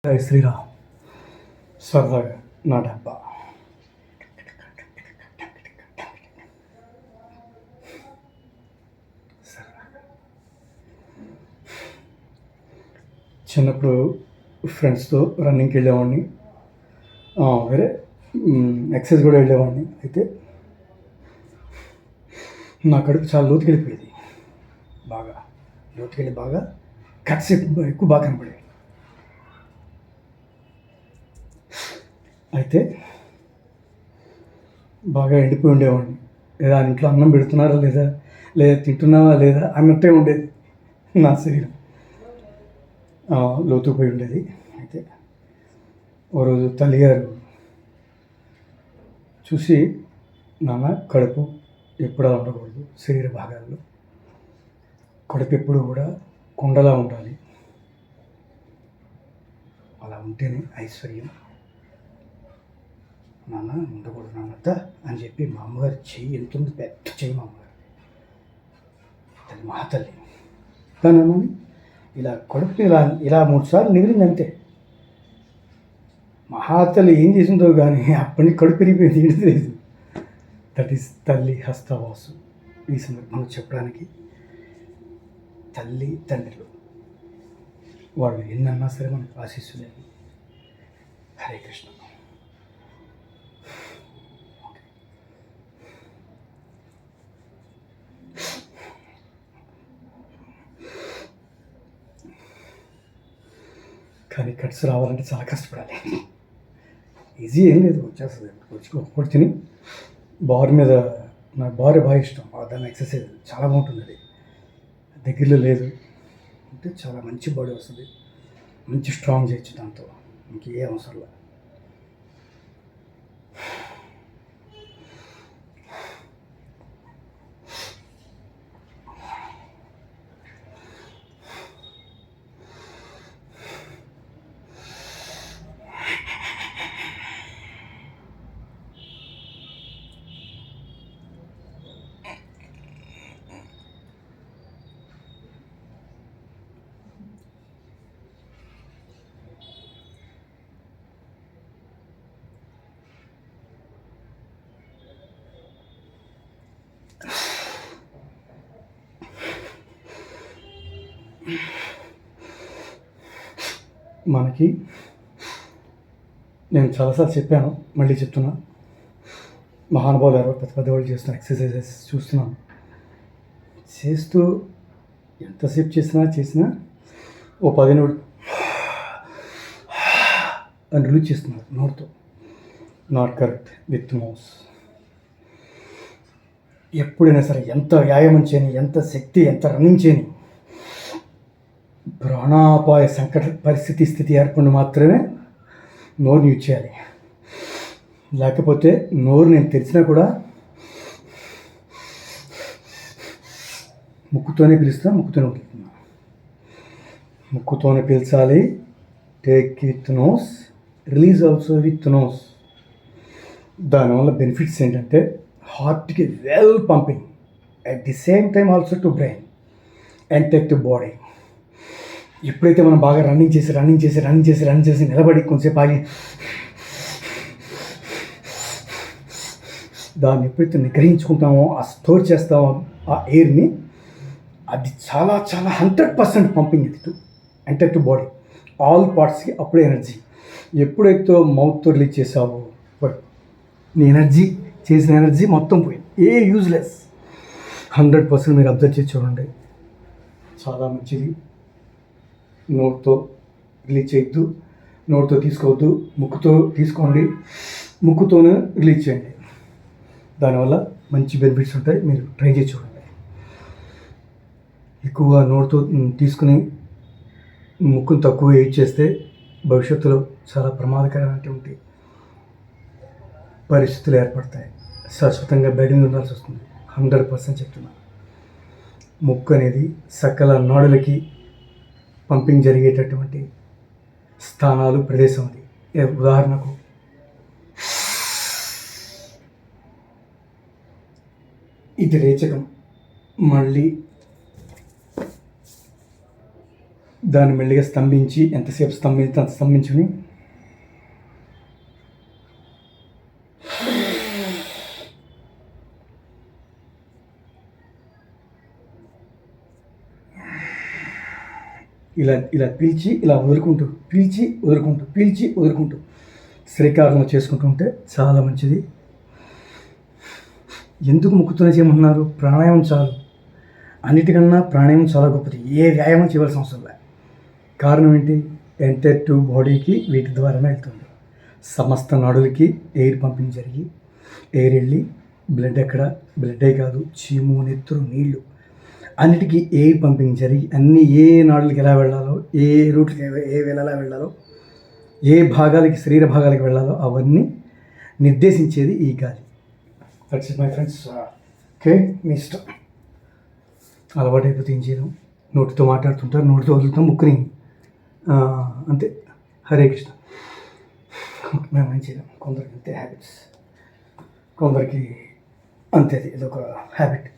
జై శ్రీరామ్. సరదాగా నా డబ్బా. చిన్నప్పుడు ఫ్రెండ్స్తో రన్నింగ్కి వెళ్ళేవాడిని, వేరే ఎక్సర్సైజ్ కూడా వెళ్ళేవాడిని. అయితే నా కడుపు చాలా లోతుకెళ్ళిపోయేది, బాగా లోతుకెళ్ళి బాగా కట్స్ ఎక్కువ బాగా కనపడేవి. అయితే బాగా ఎండిపోయి ఉండేవాడిని. లేదా ఇంట్లో అన్నం పెడుతున్నారా లేదా, లేదా తింటున్నావా లేదా అన్నట్టే ఉండేది నా శరీరం, లోతుకుపోయి ఉండేది. అయితే ఓ రోజు తల్లిగారు చూసి, నాన్న కడుపు ఎప్పుడు అలా ఉండకూడదు, శరీర భాగాల్లో కడుపు ఎప్పుడు కూడా కుండలా ఉండాలి, అలా ఉంటేనే ఐశ్వర్యం, నాన్న ఉండకూడదు నాన్నత అని చెప్పి మా అమ్మగారు చెయ్యి ఎంతుంది, పెద్ద చెయ్యి మా అమ్మగారు, తల్లి మహాతల్లి. కానీ ఇలా కడుపుని ఇలా ఇలా 3 సార్లు నిగిరింది అంతే. మహాతల్లి ఏం చేసిందో కానీ అప్పటి కడుపు పెరిగిపోయింది, ఏంటి తెలియదు. దట్ ఈస్ తల్లి హస్తవాసు. ఈ సందర్భంలో చెప్పడానికి తల్లి తండ్రులు వాళ్ళు ఎన్నన్నా సరే మనకు ఆశీస్సులేదు. హరే కృష్ణ. కానీ కట్స్ రావాలంటే చాలా కష్టపడాలి, ఈజీ ఏం లేదు, వచ్చేస్తుంది. ఒకటి తిని బార్ మీద, నాకు బార్ బాగా ఇష్టం, దాని ఎక్సర్సైజ్ చాలా బాగుంటుంది. అది దగ్గరలో లేదు అంటే చాలా మంచి బాడీ వస్తుంది, మంచి స్ట్రాంగ్ చేయొచ్చు దాంతో, ఇంకే అవసరం లేదు. మనకి నేను చాలాసార్లు చెప్పాను, మళ్ళీ చెప్తున్నా, మహానుభావులు ఎవరో పెద్ద పెద్దవాళ్ళు చేస్తున్న ఎక్సర్సైజెస్ చూస్తున్నాను. చేస్తూ ఎంతసేపు చేసినా ఓ 10 నిమిషాలు అని రిలీజ్ చేస్తున్నారు నోటితో. Not correct, with mouse. ఎప్పుడైనా సరే ఎంత వ్యాయామం చేయని, ఎంత శక్తి, ఎంత రన్నింగ్ చేయని, ప్రాణాపాయ సంకట స్థితి ఏర్పడి మాత్రమే నోరుని యూజ్ చేయాలి. లేకపోతే నోరు నేను తెరిచినా కూడా ముక్కుతోనే పిలుస్తున్నా, ముక్కుతోనే వదులుతున్నా. ముక్కుతోనే పీల్చాలి, take with nose, release also with nose. దానివల్ల బెనిఫిట్స్ ఏంటంటే హార్ట్కి well pumping, at the same time also to brain and take to body. ఎప్పుడైతే మనం బాగా రన్నింగ్ చేసి నిలబడి కొంచెంసేపు ఆగి దాన్ని ఎప్పుడైతే నిగ్రహించుకుంటామో, ఆ స్టోర్ చేస్తామో ఆ ఎయిర్ని, అది చాలా చాలా 100% పంపింగ్ ఇది to enter to body, all పార్ట్స్కి. అప్పుడే ఎనర్జీ. ఎప్పుడైతే మౌత్తో రిలీజ్ చేసావో నీ ఎనర్జీ, చేసిన ఎనర్జీ మొత్తం పోయింది, ఏ యూజ్లెస్. 100% మీరు అబ్జర్వ్ చేసి చూడండి, చాలా మంచిది. నోట్తో రిలీజ్ చేయొద్దు, నోట్తో తీసుకోవద్దు, ముక్కుతో తీసుకోండి, ముక్కుతోనే రిలీజ్ చేయండి. దానివల్ల మంచి బెనిఫిట్స్ ఉంటాయి, మీరు ట్రై చేసి చూడండి. ఎక్కువగా నోట్తో తీసుకుని ముక్కును తక్కువ యూజ్ చేస్తే భవిష్యత్తులో చాలా ప్రమాదకరమైనటువంటి పరిస్థితులు ఏర్పడతాయి. శాశ్వతంగా బెడ్ మీద ఉండాల్సి వస్తుంది. 100% చెప్తున్నా. ముక్కు అనేది సకల నాడులకి పంపింగ్ జరిగేటటువంటి స్థానాలు, ప్రదేశం అది. ఉదాహరణకు ఇది రేచకం, మళ్ళీ దాన్ని మెల్లిగా స్తంభించి ఎంతసేపు స్తంభించి అంత స్తంభించుని ఇలా ఇలా పీల్చి ఇలా వదులుకుంటూ పీల్చి వదులుకుంటూ పీల్చి వదులుకుంటూ శ్రీకారంలో చేసుకుంటూ ఉంటే చాలా మంచిది. ఎందుకు ముక్కుతూనే చేయమంటున్నారు? ప్రాణాయామం చాలు. అన్నిటికన్నా ప్రాణాయామం చాలా గొప్పది. ఏ వ్యాయామం చేయవలసిన అవసరం లేదు. కారణం ఏంటి? ఎంటైర్ టు బాడీకి వీటి ద్వారానే వెళ్తుంది. సమస్త నాడులకి ఎయిర్ పంపింగ్ జరిగి ఎయిర్ వెళ్ళి బ్లడ్డే కాదు, చీము, నెత్తురు, నీళ్లు అన్నిటికీ ఎయిర్ పంపింగ్ జరిగి అన్నీ ఏ నాడులకి ఎలా వెళ్ళాలో, ఏ రూట్కి ఎలా వెళ్ళాలో, ఏ భాగాలకి శరీర భాగాలకి వెళ్ళాలో అవన్నీ నిర్దేశించేది ఈ గాలి. That's it my friends. Okay, మీ ఇష్టం. అలవాటు అయిపోతే ఏం చేయడం? నోటితో మాట్లాడుతుంటారు, నోటితో వదులుతాం, ముక్కుని అంతే. హరే కృష్ణ. మేము ఏం చేయలేం. కొందరికి అంతే హ్యాబిట్స్, కొందరికి అంతే. అది ఇదొక హ్యాబిట్.